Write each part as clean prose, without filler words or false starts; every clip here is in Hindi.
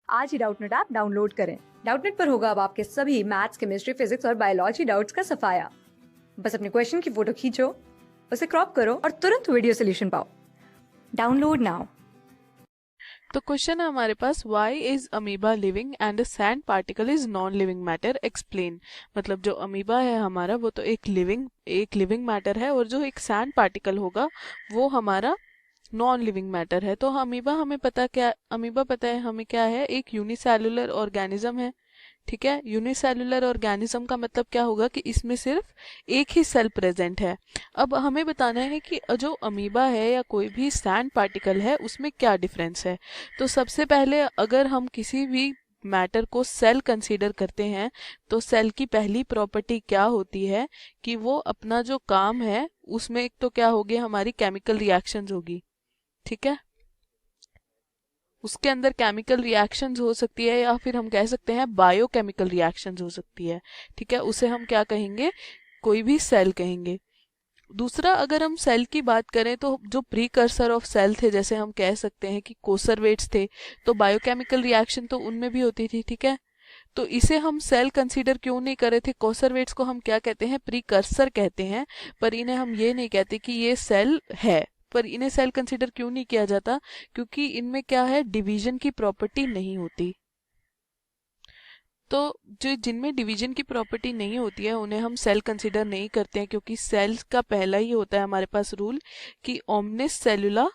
आज ही डाउटनेट ऐप डाउनलोड करें। डाउटनेट पर होगा अब आपके सभी मैथ्स, केमिस्ट्री, फिजिक्स और बायोलॉजी डाउट्स का सफाया। बस अपने क्वेश्चन की फोटो खींचो, उसे क्रॉप करो और तुरंत वीडियो सोल्यूशन पाओ। Download now. तो क्वेश्चन है हमारे पास, why is amoeba living and sand particle is non living matter, explain. मतलब जो अमीबा है हमारा वो तो एक लिविंग मैटर है, और जो एक सैंड पार्टिकल होगा वो हमारा नॉन लिविंग मैटर है। तो अमीबा पता है हमें क्या है, एक यूनिसेलुलर ऑर्गेनिज्म है। ठीक है, यूनिसेलुलर ऑर्गेनिज्म का मतलब क्या होगा कि इसमें सिर्फ एक ही सेल प्रेजेंट है। अब हमें बताना है कि जो अमीबा है या कोई भी सैंड पार्टिकल है उसमें क्या डिफरेंस है। तो सबसे पहले अगर हम किसी भी मैटर को सेल कंसीडर करते हैं तो सेल की पहली प्रॉपर्टी क्या होती है कि वो अपना जो काम है उसमें एक तो क्या होगी, हमारी केमिकल रिएक्शंस होगी। ठीक है, उसके अंदर केमिकल रिएक्शंस हो सकती है या फिर हम कह सकते हैं बायोकेमिकल रिएक्शंस हो सकती है। ठीक है, उसे हम क्या कहेंगे, कोई भी सेल कहेंगे। दूसरा, अगर हम सेल की बात करें तो जो प्रीकर्सर ऑफ सेल थे, जैसे हम कह सकते हैं कि कोसरवेट्स थे, तो बायोकेमिकल रिएक्शन तो उनमें भी होती थी। ठीक है, तो इसे हम सेल कंसीडर क्यों नहीं कर रहे थे, कोसरवेट्स को हम क्या कहते हैं, प्रीकर्सर कहते हैं, पर इन्हें हम ये नहीं कहते कि ये सेल है। पर इन्हें सेल कंसीडर क्यों नहीं किया जाता, क्योंकि इनमें क्या है, डिवीजन की प्रॉपर्टी नहीं होती। तो जो जिनमें डिवीजन की प्रॉपर्टी नहीं होती है उन्हें हम सेल कंसीडर नहीं करते हैं, क्योंकि सेल्स का पहला ही होता है हमारे पास रूल कि ओमनिस सेलुला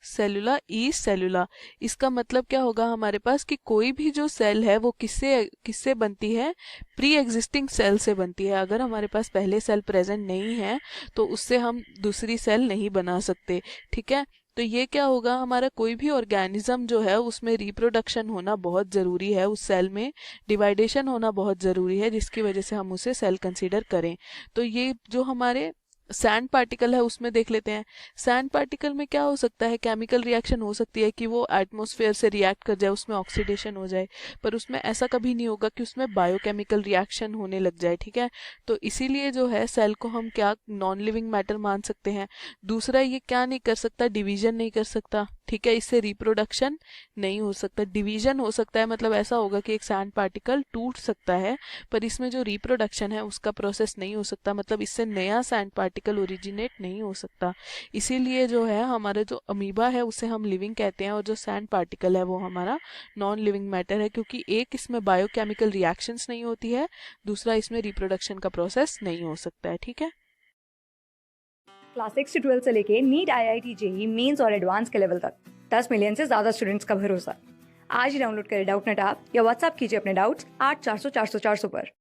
सेलुला ई सेलुला। इसका मतलब क्या होगा हमारे पास कि कोई भी जो सेल है वो किससे किससे बनती है, प्री एग्जिस्टिंग सेल से बनती है। अगर हमारे पास पहले सेल प्रेजेंट नहीं है तो उससे हम दूसरी सेल नहीं बना सकते। ठीक है, तो ये क्या होगा, हमारा कोई भी ऑर्गेनिज्म जो है उसमें रिप्रोडक्शन होना बहुत ज़रूरी है, उस सेल में डिवाइडेशन होना बहुत ज़रूरी है, जिसकी वजह से हम उसे सेल कंसीडर करें। तो ये जो हमारे सैंड पार्टिकल है उसमें देख लेते हैं। सैंड पार्टिकल में क्या हो सकता है, केमिकल रिएक्शन हो सकती है कि वो एटमॉस्फेयर से रिएक्ट कर जाए, उसमें ऑक्सीडेशन हो जाए, पर उसमें ऐसा कभी नहीं होगा कि उसमें बायोकेमिकल रिएक्शन होने लग जाए। ठीक है, तो इसीलिए जो है सेल को हम क्या नॉन लिविंग मैटर मान सकते हैं। दूसरा, ये क्या नहीं कर सकता, डिवीजन नहीं कर सकता। ठीक है, इससे रिप्रोडक्शन नहीं हो सकता। डिवीजन हो सकता है, मतलब ऐसा होगा कि एक सैंड पार्टिकल टूट सकता है, पर इसमें जो रिप्रोडक्शन है उसका प्रोसेस नहीं हो सकता, मतलब इससे नया सैंड पार्टिकल ओरिजिनेट नहीं हो सकता। इसीलिए जो है हमारे जो अमीबा है उसे हम लिविंग कहते हैं, और जो सैंड पार्टिकल है वो हमारा नॉन लिविंग मैटर है, क्योंकि एक इसमें बायोकेमिकल रिएक्शंस नहीं होती है, दूसरा इसमें रिप्रोडक्शन का प्रोसेस नहीं हो सकता है। ठीक है, क्लास 6 से 12 से लेके नीट, IIT, JEE मेंस और एडवांस के लेवल तक 10 मिलियन से ज्यादा स्टूडेंट्स का भरोसा। आज ही डाउनलोड करें डाउटनेट ऐप या व्हाट्सएप कीजिए अपने डाउट्स 8400 400 400 पर।